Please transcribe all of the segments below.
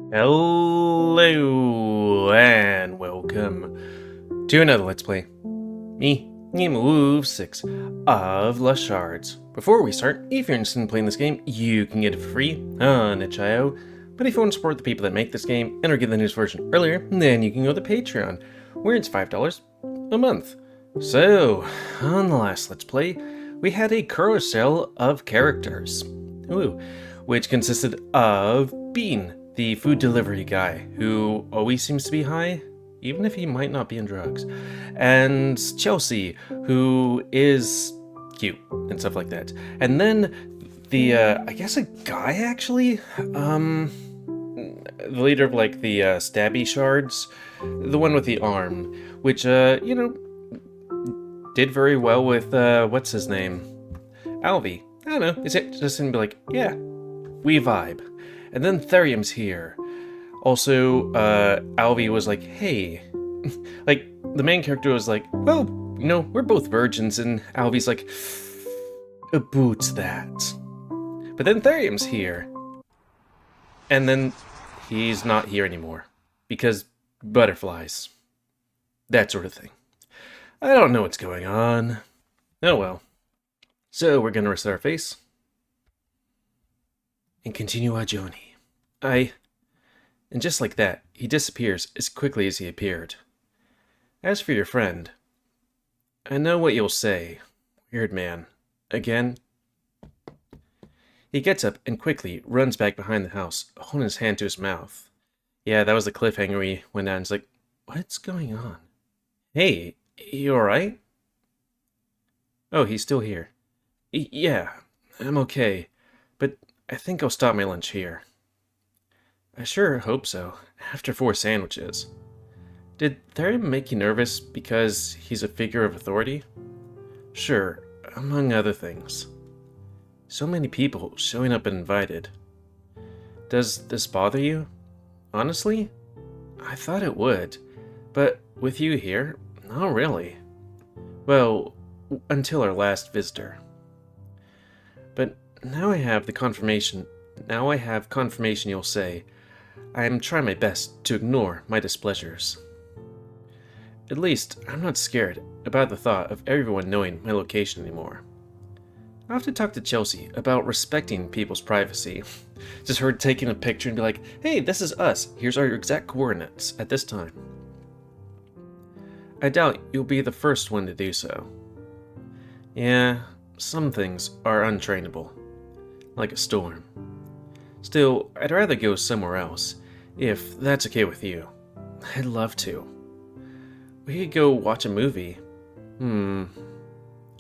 Hello and welcome to another Let's Play. Me, GamerWolfSix of Shards. Before we start, if you're interested in playing this game, you can get it for free on itch.io. But if you want to support the people that make this game and or get the news version earlier, then you can go to Patreon, where it's $5 a month. So, on the last Let's Play, we had a carousel of characters, which consisted of Bean, the food delivery guy, who always seems to be high, even if he might not be on drugs, and Chelsea, who is cute and stuff like that. And then the, I guess a guy actually, the leader of like the stabby shards, the one with the arm, which, did very well with, what's his name? Alvy. I don't know, is it just gonna be like, yeah, we vibe. And then Therium's here. Also, Alvy was like, hey. Like, the main character was like, well, we're both virgins, and Alvy's like, about that. But then Therium's here. And then he's not here anymore. Because butterflies. That sort of thing. I don't know what's going on. Oh well. So, we're gonna rest our face and continue our journey. And just like that, he disappears as quickly as he appeared. As for your friend, I know what you'll say. Weird man. Again? He gets up and quickly runs back behind the house, holding his hand to his mouth. Yeah, that was the cliffhanger we went down. It's like, what's going on? Hey, you alright? Oh, he's still here. Yeah, I'm okay, but I think I'll stop my lunch here. I sure hope so, after 4 sandwiches. Did Therium make you nervous because he's a figure of authority? Sure, among other things. So many people showing up uninvited. Does this bother you? Honestly, I thought it would, but with you here, not really. Well, until our last visitor. But now I have confirmation you'll say, I am trying my best to ignore my displeasures. At least, I'm not scared about the thought of everyone knowing my location anymore. I'll have to talk to Chelsea about respecting people's privacy. Just her taking a picture and be like, hey, this is us. Here's our exact coordinates at this time. I doubt you'll be the first one to do so. Yeah, some things are untrainable. Like a storm. Still, I'd rather go somewhere else, if that's okay with you. I'd love to. We could go watch a movie.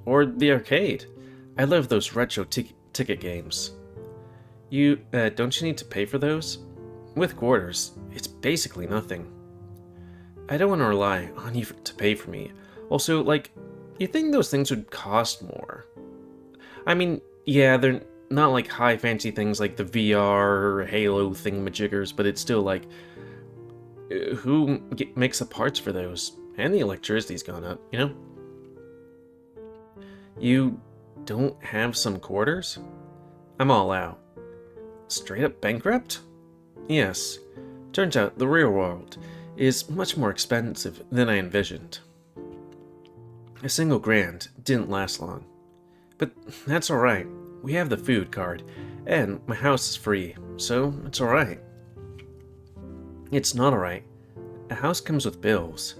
Or the arcade. I love those retro ticket games. Don't you need to pay for those? With quarters, it's basically nothing. I don't want to rely on you to pay for me. Also, like, you think those things would cost more? I mean, yeah, they're not like high fancy things like the VR or Halo thingamajiggers, but it's still like, who makes the parts for those? And the electricity's gone up, you know? You don't have some quarters? I'm all out. Straight up bankrupt? Yes. Turns out the real world is much more expensive than I envisioned. A single grand didn't last long. But that's alright. We have the food card, and my house is free, so it's alright. It's not alright. A house comes with bills.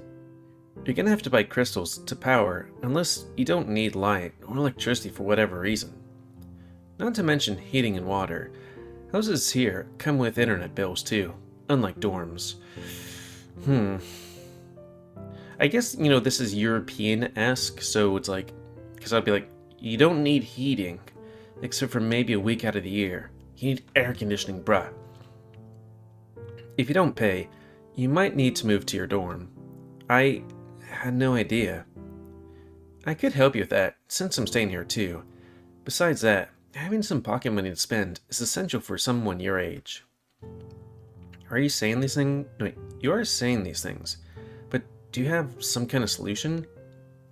You're gonna have to buy crystals to power unless you don't need light or electricity for whatever reason. Not to mention heating and water. Houses here come with internet bills too, unlike dorms. I guess, this is European-esque, so it's like, because I'd be like, you don't need heating, except for maybe a week out of the year. You need air conditioning, bruh. If you don't pay, you might need to move to your dorm. I had no idea. I could help you with that, since I'm staying here too. Besides that, having some pocket money to spend is essential for someone your age. Are you saying these things? No, wait, you are saying these things, but do you have some kind of solution?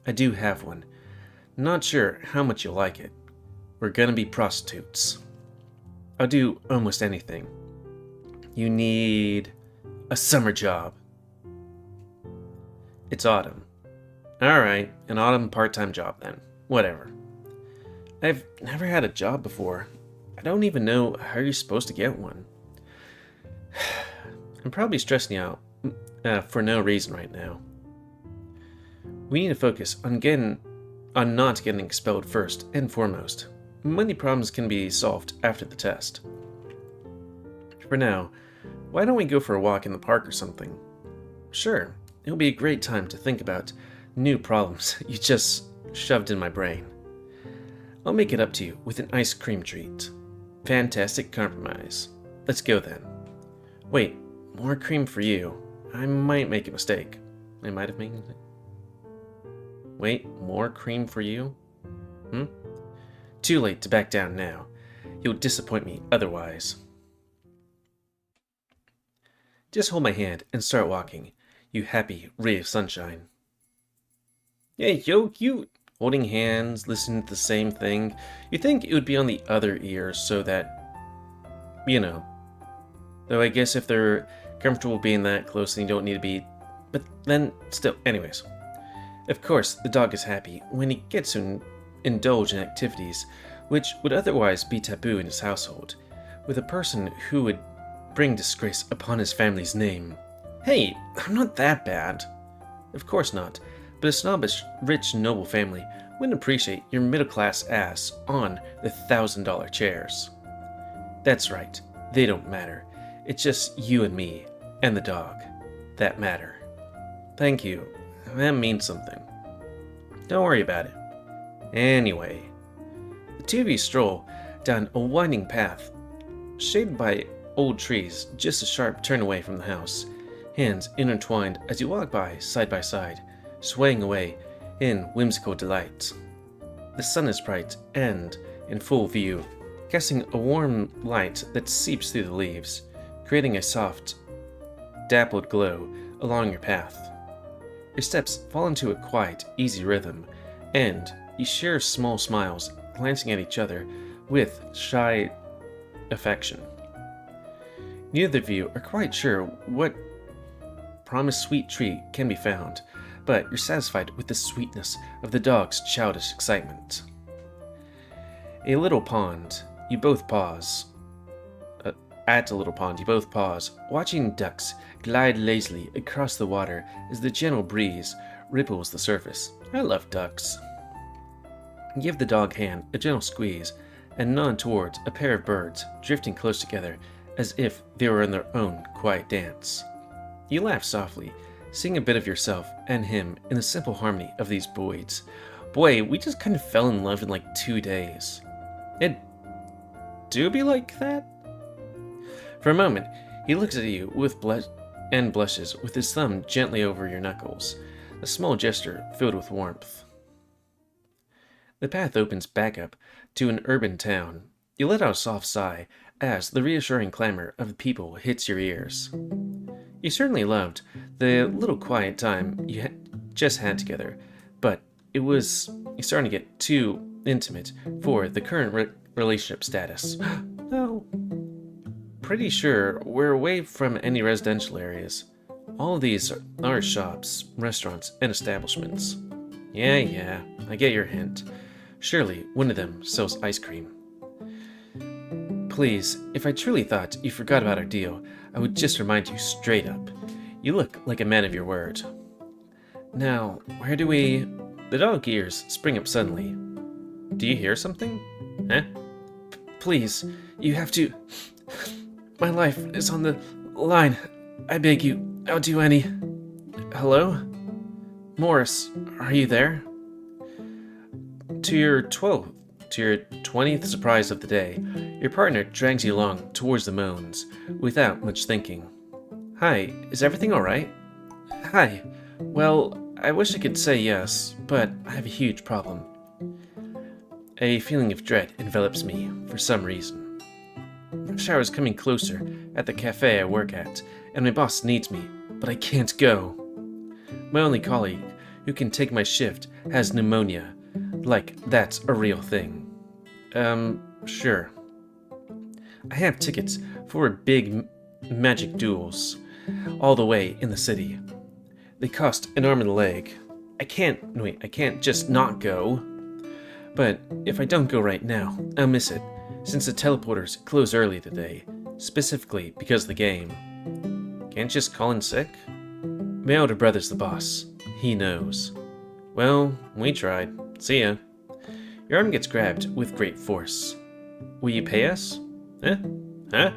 I do have one. Not sure how much you'll like it. We're gonna be prostitutes. I'll do almost anything. You need a summer job. It's autumn. Alright, an autumn part-time job then. Whatever. I've never had a job before. I don't even know how you're supposed to get one. I'm probably stressing you out for no reason right now. We need to focus on not getting expelled first and foremost. Money problems can be solved after the test. For now, why don't we go for a walk in the park or something? Sure, it'll be a great time to think about new problems you just shoved in my brain. I'll make it up to you with an ice cream treat. Fantastic compromise. Let's go then. Wait, more cream for you. I might make a mistake. I might have made a mistake. Wait, more cream for you? Too late to back down now. You'll disappoint me otherwise. Just hold my hand and start walking, you happy ray of sunshine. Hey, yo, you holding hands, listening to the same thing. You'd think it would be on the other ear so that, you know. Though I guess if they're comfortable being that close, then you don't need to be. But then, still, anyways. Of course, the dog is happy when he gets to indulge in activities which would otherwise be taboo in his household, with a person who would bring disgrace upon his family's name. Hey, I'm not that bad. Of course not, but a snobbish, rich, noble family wouldn't appreciate your middle-class ass on the $1,000 chairs. That's right, they don't matter. It's just you and me, and the dog, that matter. Thank you. That means something. Don't worry about it. Anyway, the two of you stroll down a winding path, shaded by old trees, just a sharp turn away from the house, hands intertwined as you walk by side, swaying away in whimsical delight. The sun is bright and in full view, casting a warm light that seeps through the leaves, creating a soft, dappled glow along your path. Your steps fall into a quiet, easy rhythm, and you share small smiles, glancing at each other with shy affection. Neither of you are quite sure what promised sweet treat can be found, but you're satisfied with the sweetness of the dog's childish excitement. A little pond, you both pause. At a little pond, you both pause, watching ducks glide lazily across the water as the gentle breeze ripples the surface. I love ducks. Give the dog hand a gentle squeeze and nod towards a pair of birds drifting close together as if they were in their own quiet dance. You laugh softly, sing a bit of yourself and him in the simple harmony of these boys. Boy, we just kind of fell in love in like 2 days. It do be like that? For a moment, he looks at you with blushes with his thumb gently over your knuckles, a small gesture filled with warmth. The path opens back up to an urban town. You let out a soft sigh as the reassuring clamor of the people hits your ears. You certainly loved the little quiet time you just had together, but it was starting to get too intimate for the current relationship status. No. Pretty sure we're away from any residential areas. All of these are shops, restaurants, and establishments. Yeah, I get your hint. Surely one of them sells ice cream. Please, if I truly thought you forgot about our deal, I would just remind you straight up. You look like a man of your word. Now, where do we... The dog ears spring up suddenly. Do you hear something? Huh? Please, you have to... My life is on the line. I beg you, I'll do any... Hello? Morris, are you there? To your 20th surprise of the day, your partner drags you along towards the moans, without much thinking. Hi, is everything alright? Hi. Well, I wish I could say yes, but I have a huge problem. A feeling of dread envelops me, for some reason. Rush hour is coming closer at the cafe I work at, and my boss needs me, but I can't go. My only colleague, who can take my shift, has pneumonia. Like, that's a real thing. Sure. I have tickets for a big magic duels, all the way in the city. They cost an arm and a leg. I can't just not go. But if I don't go right now, I'll miss it, since the teleporters close early today, specifically because of the game. Can't just call in sick? My older brother's the boss. He knows. Well, we tried. See ya. Your arm gets grabbed with great force. Will you pay us? Huh?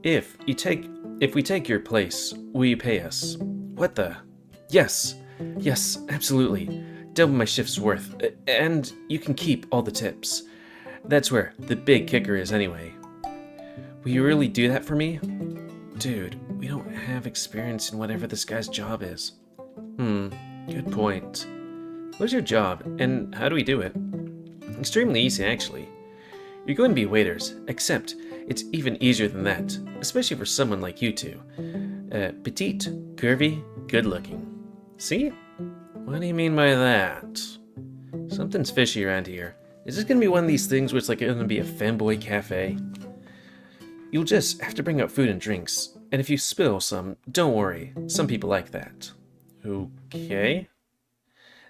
If we take your place, will you pay us? What the? Yes, absolutely. Double my shift's worth, and you can keep all the tips. That's where the big kicker is anyway. Will you really do that for me? Dude, we don't have experience in whatever this guy's job is. Good point. What's your job, and how do we do it? Extremely easy, actually. You're going to be waiters, except it's even easier than that, especially for someone like you two. Petite, curvy, good-looking. See? What do you mean by that? Something's fishy around here. Is this gonna be one of these things where it's like gonna be a fanboy cafe? You'll just have to bring up food and drinks, and if you spill some, don't worry. Some people like that. Okay.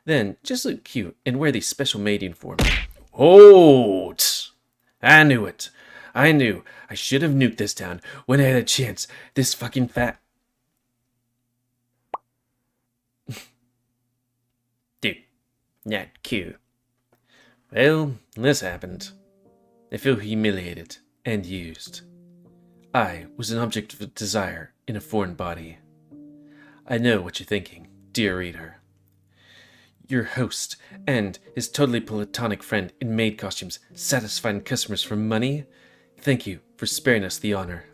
Then, just look cute and wear these special maid uniforms. Hold! I knew it. I knew. I should have nuked this town when I had a chance. This fucking fat... Dude, not cute. Well, this happened. I feel humiliated and used. I was an object of desire in a foreign body. I know what you're thinking, dear reader. Your host and his totally platonic friend in maid costumes satisfying customers for money? Thank you for sparing us the honor.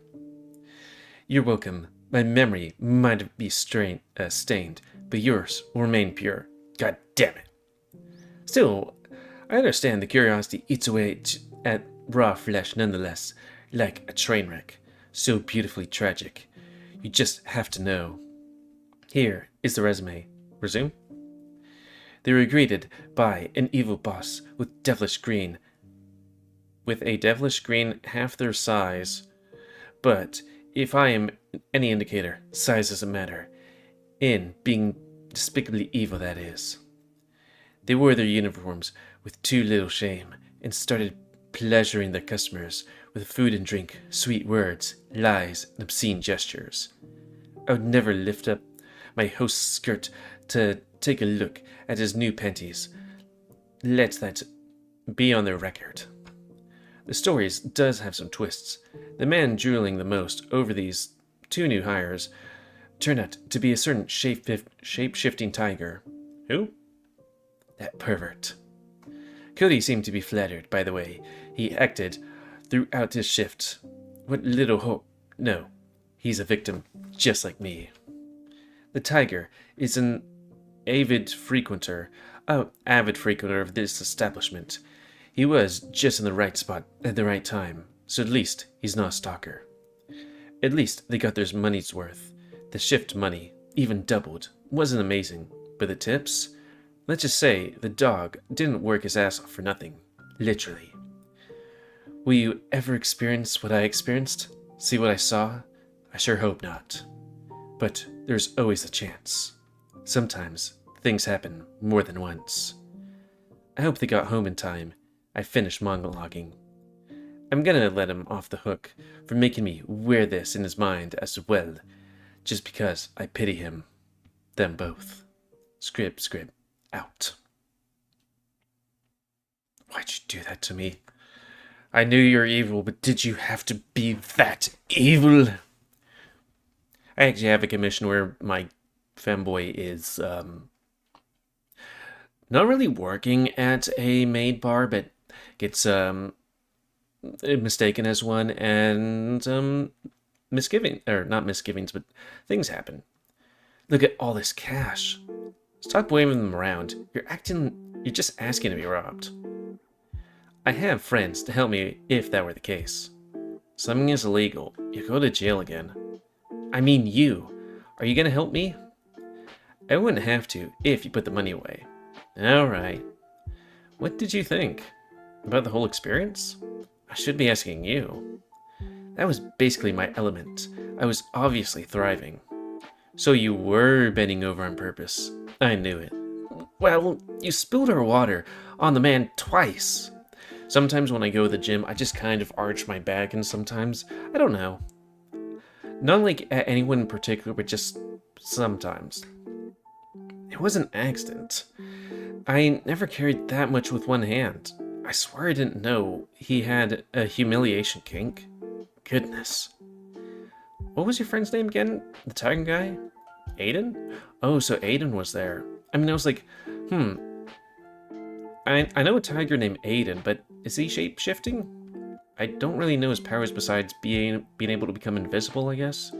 You're welcome. My memory might be stained, but yours will remain pure. God damn it. Still, I understand the curiosity eats away at raw flesh nonetheless, like a train wreck. So beautifully tragic. You just have to know. Here is the resume. Resume? They were greeted by an evil boss with a devilish green half their size. But if I am any indicator, size doesn't matter. In being despicably evil, that is. They wore their uniforms with too little shame and started pleasuring their customers with food and drink, sweet words, lies, and obscene gestures. I would never lift up my host's skirt to take a look at his new panties. Let that be on their record. The story does have some twists. The man drooling the most over these two new hires turned out to be a certain shape-shifting tiger. Who? That pervert. Cody seemed to be flattered by the way he acted throughout his shift. What little hope. No, he's a victim, just like me. The tiger is an avid frequenter of this establishment. He was just in the right spot at the right time, so at least he's not a stalker. At least they got their money's worth. The shift money, even doubled, wasn't amazing, but the tips? Let's just say the dog didn't work his ass off for nothing. Literally. Will you ever experience what I experienced? See what I saw? I sure hope not. But there's always a chance. Sometimes things happen more than once. I hope they got home in time. I finished monologuing. I'm gonna let him off the hook for making me wear this in his mind as well, just because I pity him. Them both. Scrib, out. Why'd you do that to me? I knew you were evil, but did you have to be that evil? I actually have a commission where my femboy is not really working at a maid bar, but gets mistaken as one, and not misgivings, but things happen. Look at all this cash. Stop waving them around. You're just asking to be robbed. I have friends to help me if that were the case. Something is illegal. You go to jail again. I mean you. Are you gonna help me? I wouldn't have to if you put the money away. Alright. What did you think? About the whole experience? I should be asking you. That was basically my element. I was obviously thriving. So you were bending over on purpose. I knew it. Well, you spilled our water on the man twice. Sometimes when I go to the gym, I just kind of arch my back, and sometimes, I don't know. Not like at anyone in particular, but just sometimes. It was an accident. I never carried that much with one hand. I swear I didn't know he had a humiliation kink. Goodness. What was your friend's name again? The tiger guy? Aiden? Oh, so Aiden was there. I mean, I was like, I know a tiger named Aiden, but is he shape-shifting? I don't really know his powers besides being able to become invisible, I guess.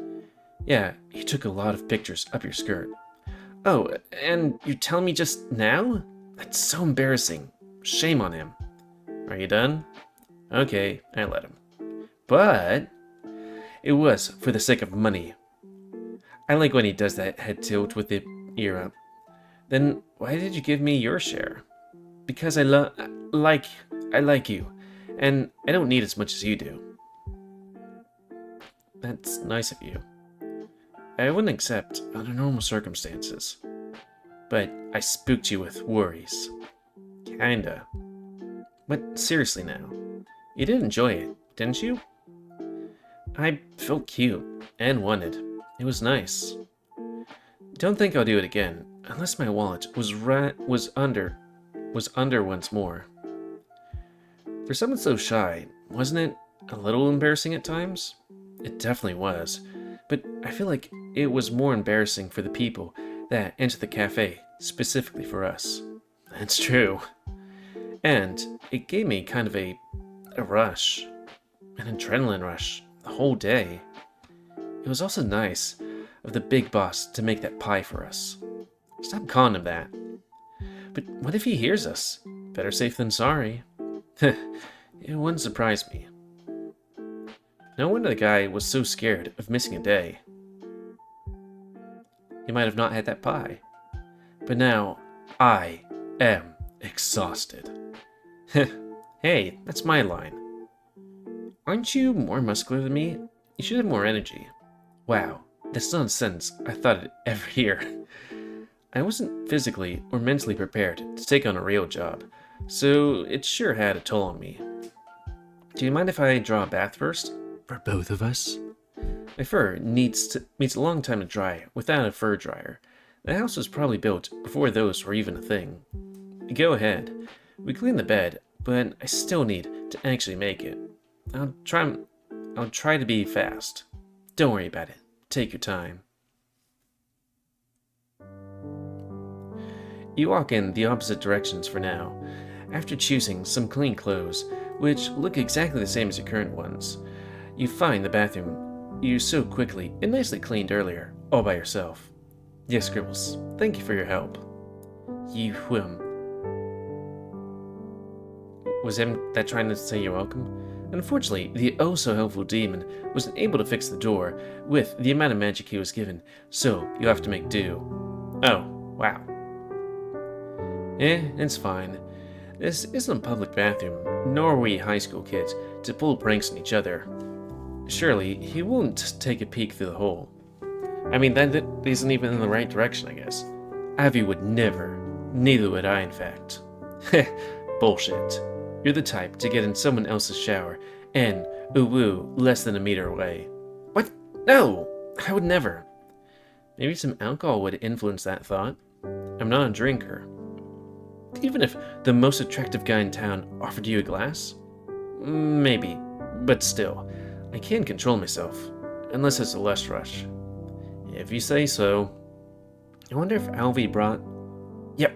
Yeah, he took a lot of pictures up your skirt. Oh, and you're telling me just now? That's so embarrassing. Shame on him. Are you done? Okay, I let him. But it was for the sake of money. I like when he does that head tilt with the ear up. Then why did you give me your share? Because I like you, and I don't need as much as you do. That's nice of you. I wouldn't accept under normal circumstances. But I spooked you with worries. Kinda. But seriously now, you did enjoy it, didn't you? I felt cute, and wanted. It was nice. Don't think I'll do it again, unless my wallet was under once more. For someone so shy, wasn't it a little embarrassing at times? It definitely was, but I feel like it was more embarrassing for the people that entered the cafe specifically for us. That's true. And it gave me kind of a rush, an adrenaline rush, the whole day. It was also nice of the big boss to make that pie for us. Stop calling him that. But what if he hears us? Better safe than sorry. It wouldn't surprise me. No wonder the guy was so scared of missing a day. He might have not had that pie. But now, I am exhausted. Hey, that's my line. Aren't you more muscular than me? You should have more energy. Wow, that's not a sentence I thought I'd ever hear. I wasn't physically or mentally prepared to take on a real job, so it sure had a toll on me. Do you mind if I draw a bath first? For both of us? My fur needs a long time to dry without a fur dryer. The house was probably built before those were even a thing. Go ahead. We clean the bed, but I still need to actually make it. I'll try to be fast. Don't worry about it. Take your time. You walk in the opposite directions for now, after choosing some clean clothes, which look exactly the same as your current ones. You find the bathroom you so quickly and nicely cleaned earlier, all by yourself. Yes, Scribbles, thank you for your help. You whim. Was him that trying to say you're welcome? Unfortunately, the oh-so-helpful demon wasn't able to fix the door with the amount of magic he was given, so you have to make do. Oh, wow. It's fine. This isn't a public bathroom, nor are we high school kids to pull pranks on each other. Surely, he won't take a peek through the hole. I mean, that isn't even in the right direction, I guess. Alvy would never. Neither would I, in fact. Heh, bullshit. You're the type to get in someone else's shower and ooh-woo less than a meter away. What? No! I would never. Maybe some alcohol would influence that thought. I'm not a drinker. Even if the most attractive guy in town offered you a glass? Maybe, but still, I can't control myself, unless it's a lust rush. If you say so. I wonder if Alvy brought... Yep,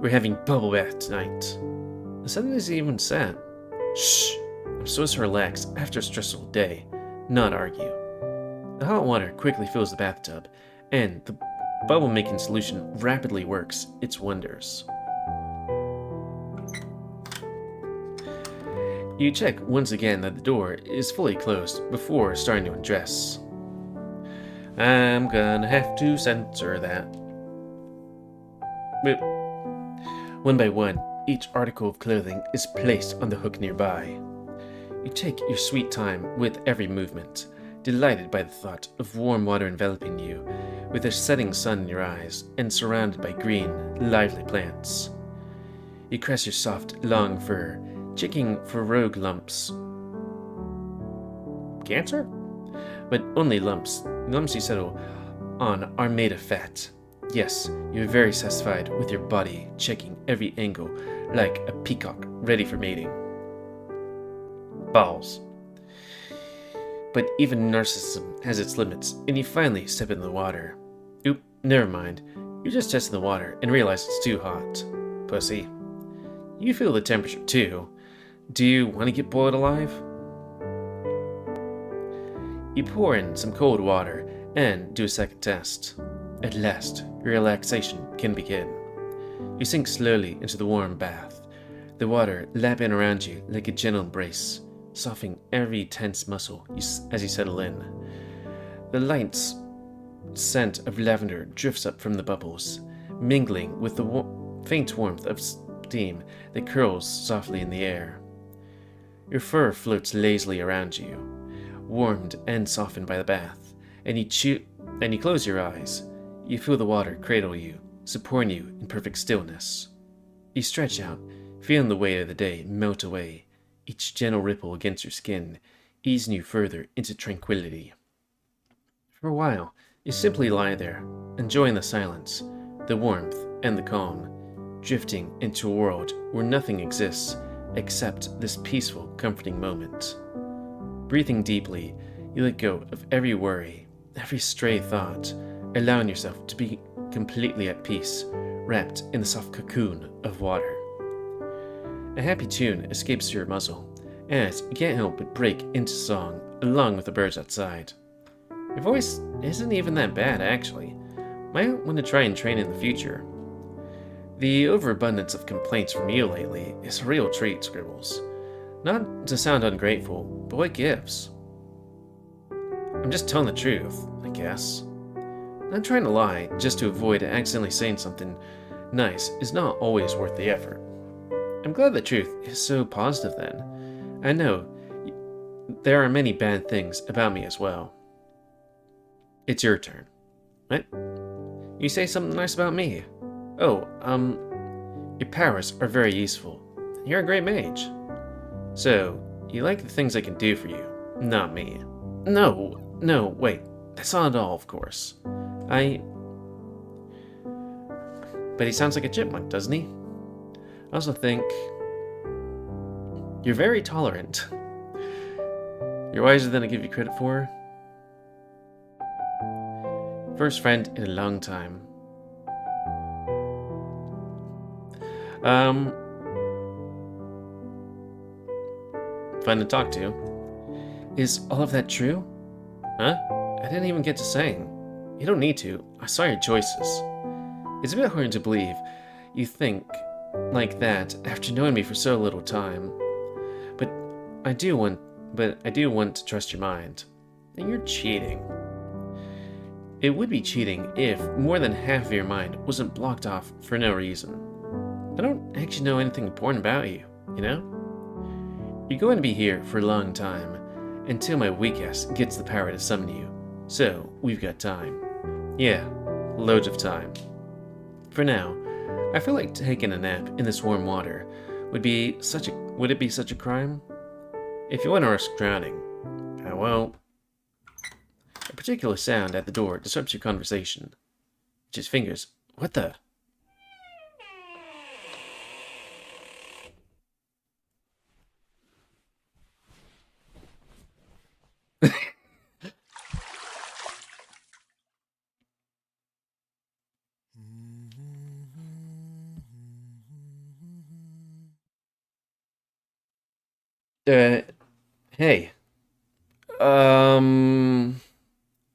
we're having bubble bath tonight. The sun isn't even set. Shh, I'm supposed to relax after a stressful day, not argue. The hot water quickly fills the bathtub, and the bubble-making solution rapidly works its wonders. You check once again that the door is fully closed before starting to undress. I'm gonna have to censor that. But one by one, each article of clothing is placed on the hook nearby. You take your sweet time with every movement, delighted by the thought of warm water enveloping you, with a setting sun in your eyes, and surrounded by green, lively plants. You caress your soft, long fur, checking for rogue lumps. Cancer? But only lumps. Lumps you settle on are made of fat. Yes, you're very satisfied with your body, checking every angle like a peacock ready for mating. Balls. But even narcissism has its limits, and you finally step into the water. Oop, never mind. You're just testing the water and realize it's too hot. Pussy. You feel the temperature too. Do you want to get boiled alive? You pour in some cold water and do a second test. At last, your relaxation can begin. You sink slowly into the warm bath, the water lapping around you like a gentle embrace, softening every tense muscle as you settle in. The light scent of lavender drifts up from the bubbles, mingling with the faint warmth of steam that curls softly in the air. Your fur floats lazily around you, warmed and softened by the bath, and you close your eyes. You feel the water cradle you, supporting you in perfect stillness. You stretch out, feeling the weight of the day melt away, each gentle ripple against your skin, easing you further into tranquility. For a while, you simply lie there, enjoying the silence, the warmth, and the calm, drifting into a world where nothing exists except this peaceful, comforting moment. Breathing deeply, you let go of every worry, every stray thought, allowing yourself to be completely at peace, wrapped in the soft cocoon of water. A happy tune escapes your muzzle, as you can't help but break into song along with the birds outside. Your voice isn't even that bad, actually. Might want to try and train in the future. The overabundance of complaints from you lately is a real treat, Scribbles. Not to sound ungrateful, but what gives? I'm just telling the truth, I guess. Not trying to lie just to avoid accidentally saying something nice is not always worth the effort. I'm glad the truth is so positive then. I know there are many bad things about me as well. It's your turn. What? You say something nice about me? Oh, your powers are very useful. You're a great mage. So, you like the things I can do for you, not me. No, wait. That's not at all, of course. But he sounds like a chipmunk, doesn't he? I also think you're very tolerant. You're wiser than I give you credit for. First friend in a long time. Fun to talk to. Is all of that true? Huh? I didn't even get to saying. You don't need to. I saw your choices. It's a bit hard to believe you think like that after knowing me for so little time. But I do want to trust your mind. And you're cheating. It would be cheating if more than half of your mind wasn't blocked off for no reason. I don't actually know anything important about you, you know? You're going to be here for a long time, until my weak ass gets the power to summon you. So, we've got time. Yeah, loads of time. For now, I feel like taking a nap in this warm water would it be such a crime? If you want to risk drowning, well, a particular sound at the door disrupts your conversation. Just fingers. What the? Hey.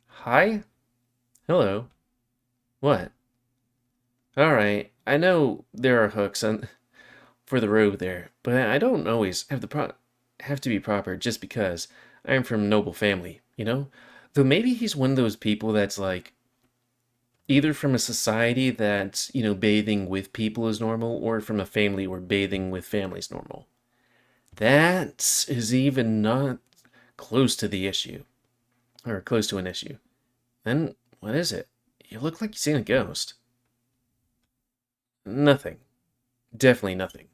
Hi? Hello. What? Alright, I know there are hooks for the robe there, but I don't always have to be proper just because I'm from a noble family, you know? Though maybe he's one of those people that's like, either from a society that's, bathing with people is normal, or from a family where bathing with family is normal. That is even not close to the issue. Or close to an issue. Then, what is it? You look like you've seen a ghost. Nothing. Definitely nothing.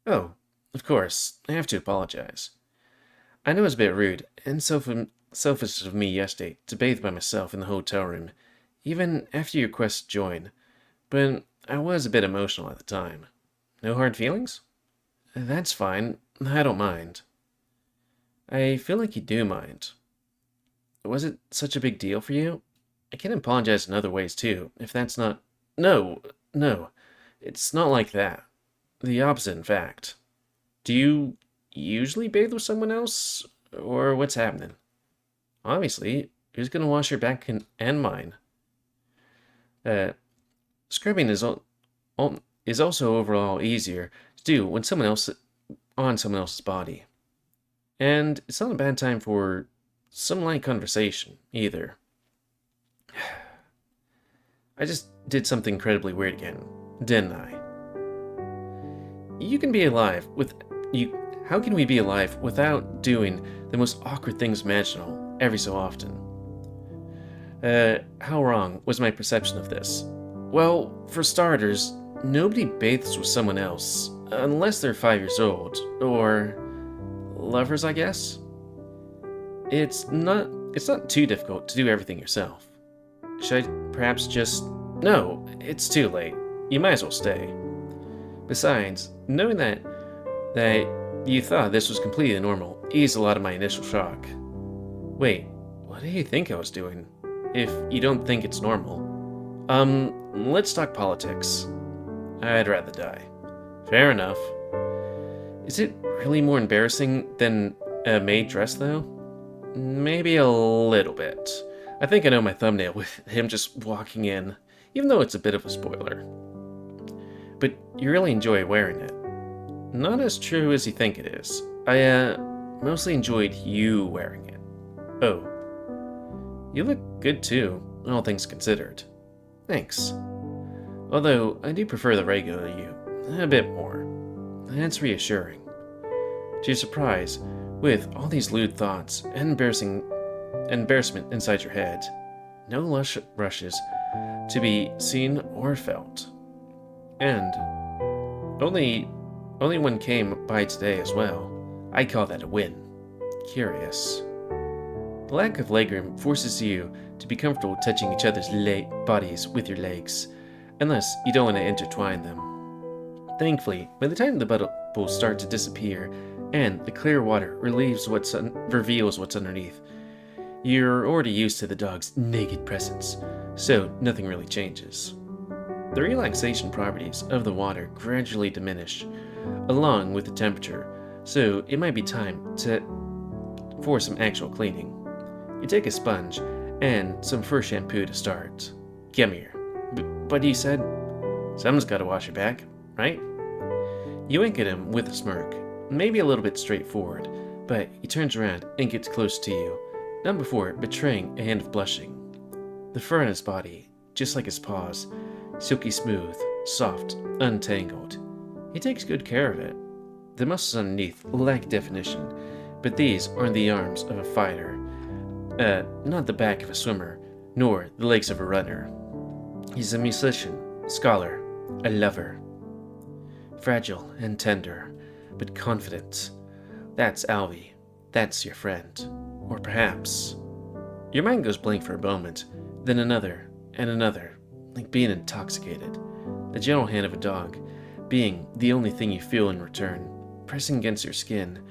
Oh, of course, I have to apologize. I know it was a bit rude and selfish of me yesterday to bathe by myself in the hotel room, even after you requested to join, but I was a bit emotional at the time. No hard feelings? That's fine. I don't mind. I feel like you do mind. Was it such a big deal for you? I can apologize in other ways too, if that's not... No, no, it's not like that. The opposite, in fact. Do you usually bathe with someone else? Or what's happening? Obviously, who's gonna wash your back and mine? Scrubbing is also overall easier to do when someone else on someone else's body. And it's not a bad time for some light conversation, either. I just did something incredibly weird again, didn't I? You can be alive with... How can we be alive without doing the most awkward things imaginable every so often? How wrong was my perception of this? Well, for starters, nobody bathes with someone else, unless they're 5 years old, or... lovers, I guess? It's not too difficult to do everything yourself. Should I perhaps just... No, it's too late. You might as well stay. Besides, knowing that you thought this was completely normal eased a lot of my initial shock. Wait, what do you think I was doing? If you don't think it's normal. Let's talk politics. I'd rather die. Fair enough. Is it really more embarrassing than a maid dress, though? Maybe a little bit. I think I know my thumbnail with him just walking in, even though it's a bit of a spoiler. But you really enjoy wearing it. Not as true as you think it is. I, mostly enjoyed you wearing it. Oh. You look good too, all things considered. Thanks. Although, I do prefer the regular you, a bit more. That's reassuring. To your surprise, with all these lewd thoughts and embarrassment inside your head, no rushes to be seen or felt. And only one came by today as well. I call that a win. Curious. The lack of legroom forces you to be comfortable touching each other's bodies with your legs, unless you don't want to intertwine them. Thankfully, by the time the bubbles start to disappear and the clear water reveals what's underneath, you're already used to the dog's naked presence, so nothing really changes. The relaxation properties of the water gradually diminish, along with the temperature, so it might be time for some actual cleaning. You take a sponge and some fur shampoo to start. Come here. But you said, someone's gotta wash your back, right? You wink at him with a smirk, maybe a little bit straightforward, but he turns around and gets close to you, not before betraying a hint of blushing. The fur on his body, just like his paws, silky smooth, soft, untangled. He takes good care of it. The muscles underneath lack definition, but these aren't the arms of a fighter, not the back of a swimmer, nor the legs of a runner. He's a musician, scholar, a lover. Fragile and tender, but confident. That's Alvy. That's your friend. Or perhaps... Your mind goes blank for a moment, then another, and another, like being intoxicated. The gentle hand of a dog, being the only thing you feel in return, pressing against your skin,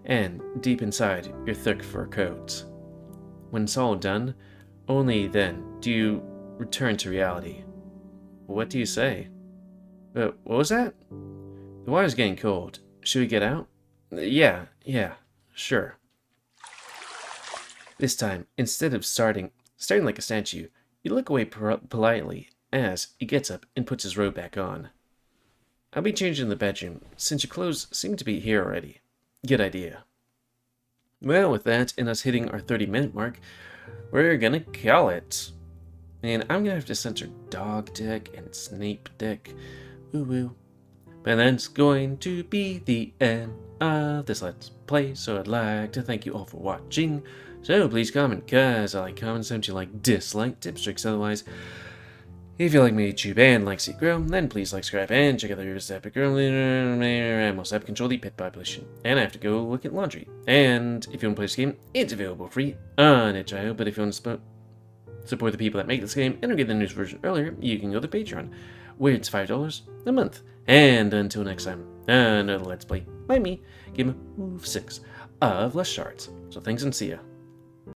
and deep inside your thick fur coat. When it's all done, only then do you return to reality. What do you say? What was that? The water's getting cold. Should we get out? Yeah, sure. This time, instead of staring like a statue, you look away politely as he gets up and puts his robe back on. I'll be changing in the bedroom, since your clothes seem to be here already. Good idea. Well, with that, and us hitting our 30-minute mark, we're gonna call it. And I'm gonna have to censor dog dick and Snape dick. Woo woo. But that's going to be the end of this Let's Play, so I'd like to thank you all for watching. So please comment, cause I like comments, don't you like dislike tips, tricks, otherwise. If you like my YouTube and like see it grow, then please like, subscribe, and check out the reviews epic girl and most epic control the pet population. And I have to go look at laundry. And if you want to play this game, it's available free on itch.io, but if you want to support the people that make this game and get the news version earlier, you can go to Patreon, where it's $5 a month. And until next time, another Let's Play by me, GamerWolfSix of Shards. So thanks and see ya.